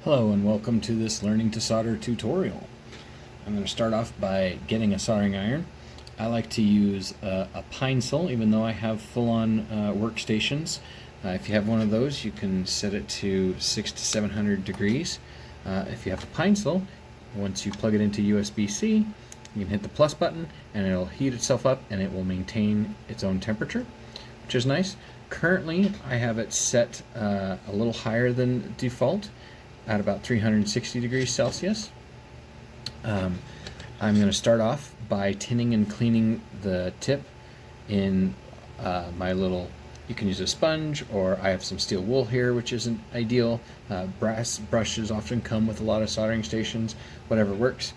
Hello and welcome to this Learning to Solder tutorial. I'm going to start off by getting a soldering iron. I like to use a pencil, even though I have full-on workstations. If you have one of those, you can set it to 600 to 700 degrees. If you have a pencil, once you plug it into USB-C, you can hit the plus button and it'll heat itself up and it will maintain its own temperature, which is nice. Currently, I have it set a little higher than default, at about 360 degrees Celsius. I'm going to start off by tinning and cleaning the tip in my little, you can use a sponge, or I have some steel wool here, which isn't ideal. Brass brushes often come with a lot of soldering stations, whatever works.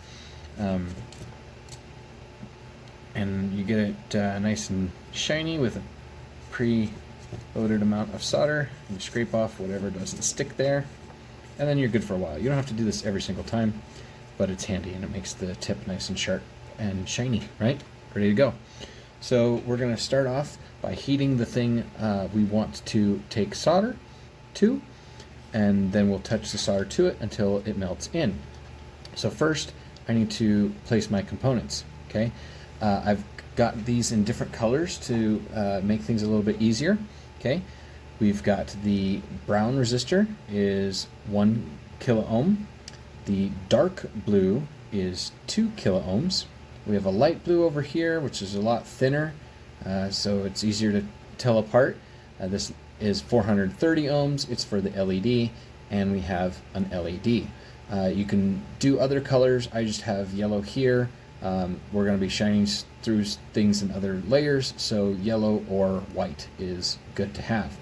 And you get it nice and shiny with a pre-loaded amount of solder. You scrape off whatever doesn't stick there, and then you're good for a while. You don't have to do this every single time, but it's handy and it makes the tip nice and sharp and shiny, right? Ready to go. So we're going to start off by heating the thing we want to take solder to, and then we'll touch the solder to it until it melts in. So first I need to place my components, okay? I've got these in different colors to make things a little bit easier, okay? We've got the brown resistor is 1 kilo ohm. The dark blue is 2 kilo ohms. We have a light blue over here, which is a lot thinner, so it's easier to tell apart. This is 430 ohms. It's for the LED, and we have an LED. You can do other colors. I just have yellow here. We're going to be shining through things in other layers, so yellow or white is good to have.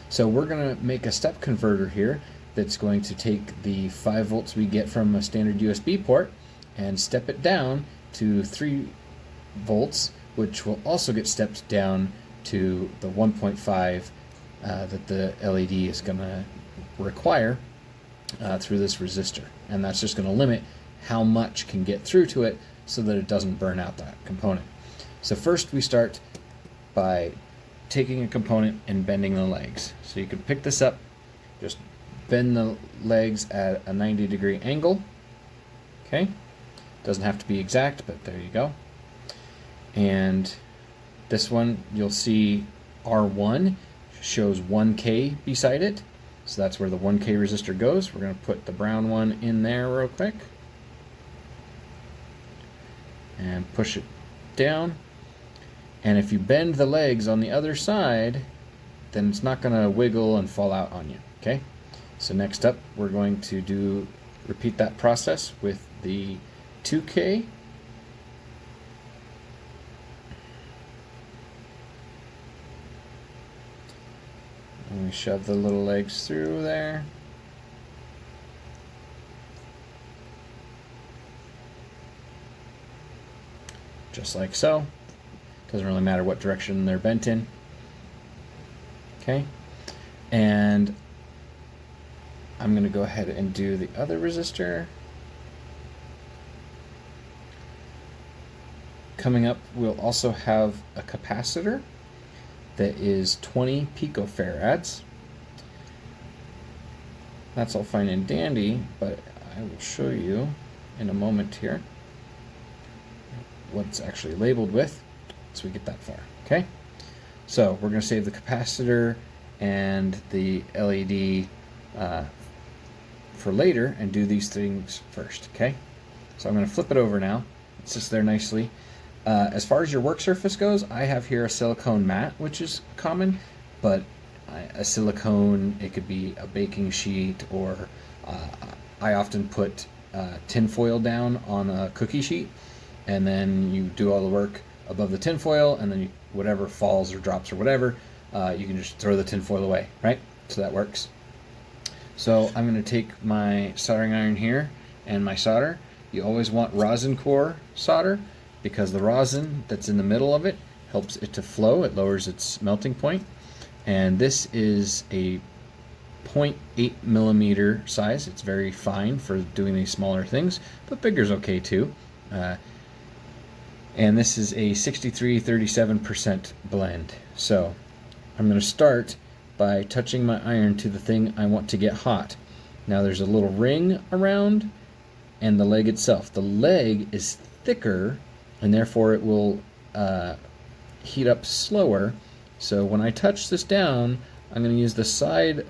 So we're going to make a step converter here that's going to take the 5 volts we get from a standard USB port and step it down to 3 volts, which will also get stepped down to the 1.5 that the LED is going to require through this resistor. And that's just going to limit how much can get through to it so that it doesn't burn out that component. So first we start by taking a component and bending the legs. So you can pick this up, just bend the legs at a 90-degree angle. Okay, doesn't have to be exact, but there you go. And this one, you'll see R1 shows 1K beside it, so that's where the 1K resistor goes. We're going to put the brown one in there real quick and push it down. And if you bend the legs on the other side, then it's not going to wiggle and fall out on you, okay? So next up, we're going to repeat that process with the 2K. And we shove the little legs through there. Just like so. Doesn't really matter what direction they're bent in. Okay, and I'm going to go ahead and do the other resistor. Coming up, we'll also have a capacitor that is 20 picofarads. That's all fine and dandy, but I will show you in a moment here what it's actually labeled with. So we get that far, okay? So we're going to save the capacitor and the LED for later and do these things first, okay? So I'm going to flip it over now. It sits there nicely. As far as your work surface goes, I have here a silicone mat, which is common, but a silicone, it could be a baking sheet, or I often put tin foil down on a cookie sheet, and then you do all the work above the tin foil, and then whatever falls or drops or whatever, you can just throw the tin foil away, right? So that works. So I'm going to take my soldering iron here and my solder. You always want rosin core solder, because the rosin that's in the middle of it helps it to flow. It lowers its melting point. And this is a 0.8 millimeter size. It's very fine for doing these smaller things, but bigger is okay too. And this is a 63-37% blend. So I'm going to start by touching my iron to the thing I want to get hot. Now there's a little ring around and the leg itself. The leg is thicker and therefore it will heat up slower. So when I touch this down, I'm going to use the side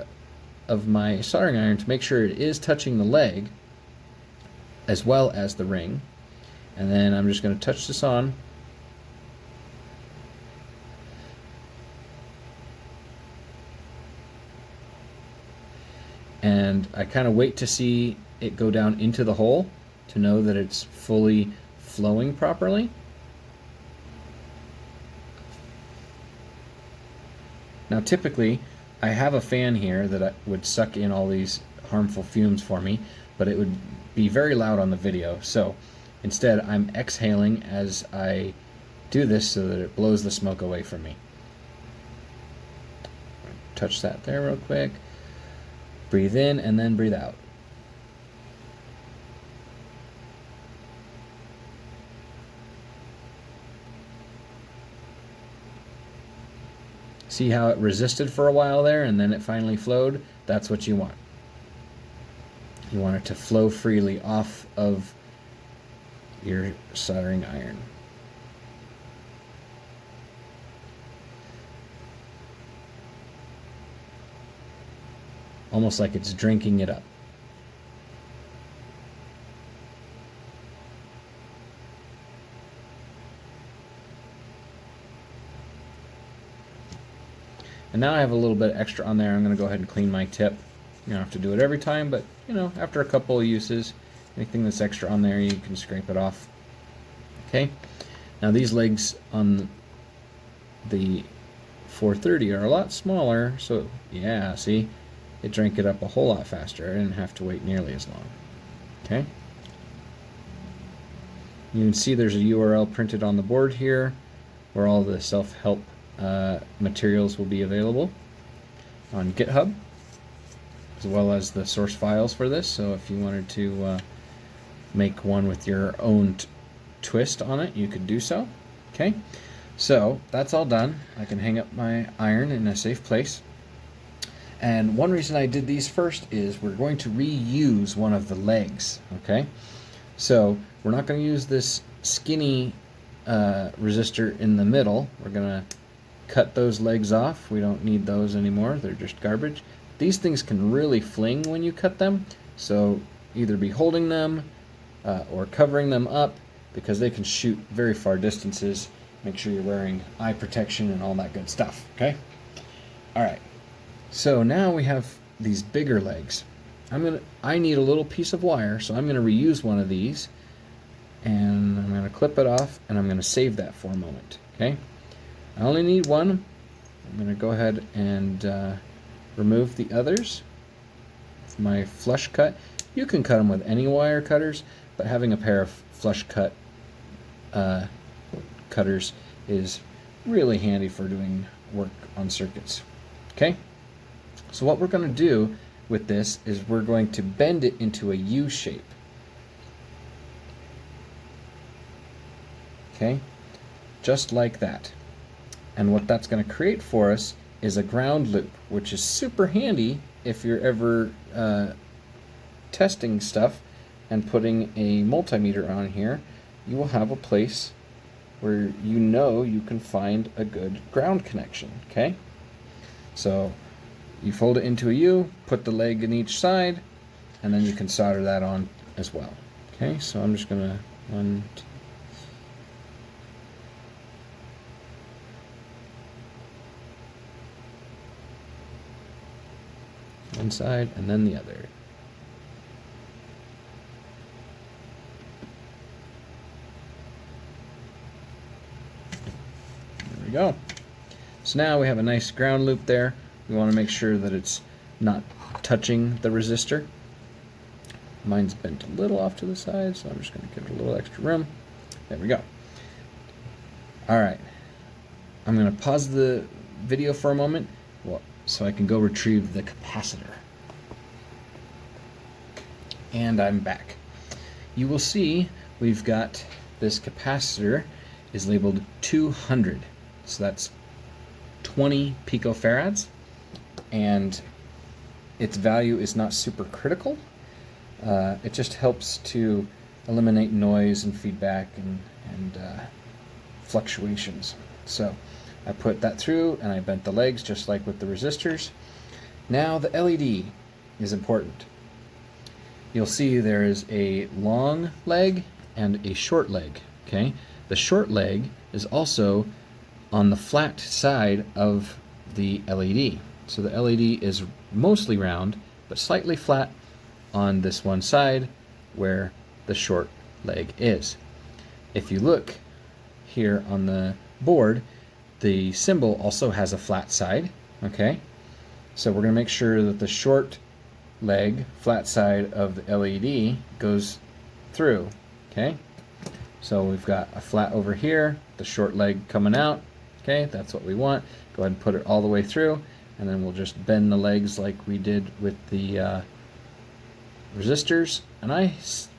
of my soldering iron to make sure it is touching the leg as well as the ring. And then I'm just going to touch this on. And I kind of wait to see it go down into the hole to know that it's fully flowing properly. Now typically I have a fan here that would suck in all these harmful fumes for me, but it would be very loud on the video. So instead I'm exhaling as I do this so that it blows the smoke away from me. Touch that there real quick. Breathe in and then breathe out. See how it resisted for a while there and then it finally flowed? That's what you want. You want it to flow freely off of your soldering iron. Almost like it's drinking it up. And now I have a little bit extra on there. I'm going to go ahead and clean my tip. You don't have to do it every time, but you know, after a couple of uses, anything that's extra on there, you can scrape it off. Okay. Now these legs on the 430 are a lot smaller, so yeah, see, it drank it up a whole lot faster. I didn't have to wait nearly as long. Okay. You can see there's a URL printed on the board here where all the self-help materials will be available on GitHub, as well as the source files for this. So if you wanted to make one with your own twist on it, you could do so. Okay, so that's all done. I can hang up my iron in a safe place. And one reason I did these first is we're going to reuse one of the legs. Okay, so we're not going to use this skinny resistor in the middle. We're going to cut those legs off. We don't need those anymore. They're just garbage. These things can really fling when you cut them, so either be holding them or covering them up because they can shoot very far distances. Make sure you're wearing eye protection and all that good stuff. Okay? Alright, so now we have these bigger legs. I need a little piece of wire, so I'm going to reuse one of these, and I'm going to clip it off, and I'm going to save that for a moment. Okay? I only need one. I'm going to go ahead and remove the others with my flush cut. You can cut them with any wire cutters, but having a pair of flush cut cutters is really handy for doing work on circuits. Okay? So what we're going to do with this is we're going to bend it into a U shape. Okay? Just like that. And what that's going to create for us is a ground loop, which is super handy if you're ever testing stuff and putting a multimeter on here. You will have a place where you know you can find a good ground connection. Okay? So you fold it into a U, put the leg in each side, and then you can solder that on as well. Okay, so I'm just going to one side and then the other. There we go. So now we have a nice ground loop there. We want to make sure that it's not touching the resistor. Mine's bent a little off to the side, so I'm just going to give it a little extra room. There we go. Alright. I'm going to pause the video for a moment so I can go retrieve the capacitor. And I'm back. You will see we've got this capacitor is labeled 200. So that's 20 picofarads. And its value is not super critical. It just helps to eliminate noise and feedback and fluctuations. So I put that through and I bent the legs just like with the resistors. Now the LED is important. You'll see there is a long leg and a short leg. Okay, the short leg is also on the flat side of the LED. So the LED is mostly round, but slightly flat on this one side where the short leg is. If you look here on the board, the symbol also has a flat side. Okay, so we're going to make sure that the short leg, flat side of the LED goes through. Okay, so we've got a flat over here, the short leg coming out. Okay, that's what we want. Go ahead and put it all the way through, and then we'll just bend the legs like we did with the resistors. And I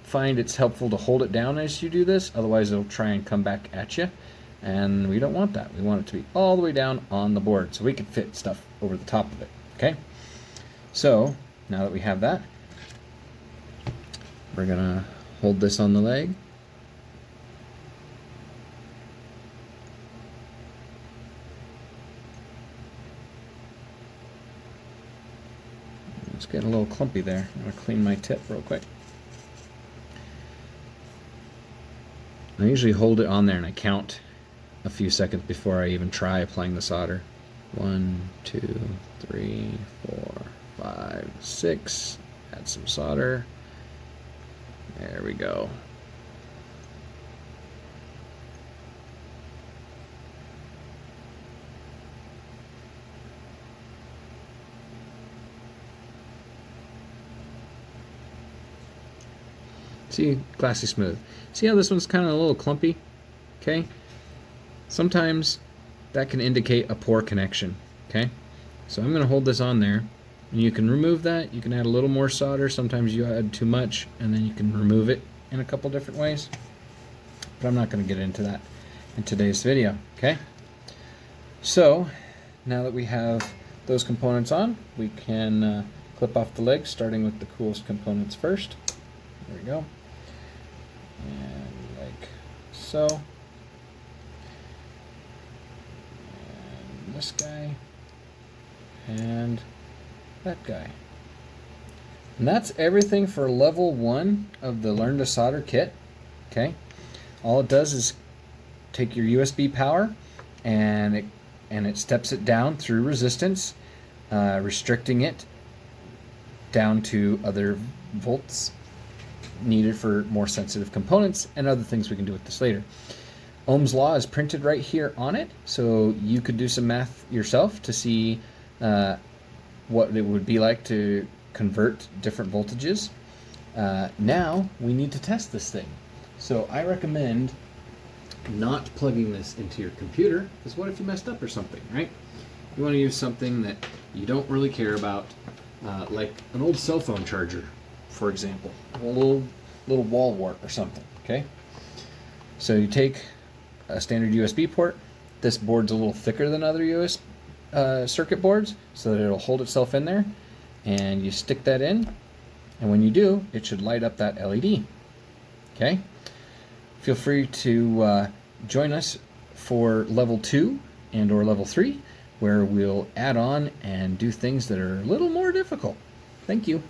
find it's helpful to hold it down as you do this, otherwise it'll try and come back at you, and we don't want that. We want it to be all the way down on the board so we can fit stuff over the top of it. Okay, so now that we have that, we're gonna hold this on the leg. It's getting a little clumpy there. I'm gonna clean my tip real quick. I usually hold it on there and I count a few seconds before I even try applying the solder. 1, 2, 3, 4, 5, 6. Add some solder. There we go. See, glassy smooth. See how this one's kind of a little clumpy? Okay? Sometimes that can indicate a poor connection. Okay? So I'm going to hold this on there. And you can remove that. You can add a little more solder. Sometimes you add too much, and then you can remove it in a couple different ways. But I'm not going to get into that in today's video. Okay? So, now that we have those components on, we can clip off the legs, starting with the coolest components first. There we go. And like so. And this guy. And that guy. And that's everything for level 1 of the Learn2Solder kit. Okay? All it does is take your USB power and it steps it down through resistance, restricting it down to other volts needed for more sensitive components and other things we can do with this later. Ohm's law is printed right here on it, so you could do some math yourself to see what it would be like to convert different voltages. Now we need to test this thing. So I recommend not plugging this into your computer, because what if you messed up or something, right? You want to use something that you don't really care about, like an old cell phone charger, for example, a little wall wart or something. Okay, so you take a standard USB port. This board's a little thicker than other US circuit boards, so that it'll hold itself in there, and you stick that in, and when you do, it should light up that LED. Okay, feel free to join us for level 2 and or level 3, where we'll add on and do things that are a little more difficult. Thank you.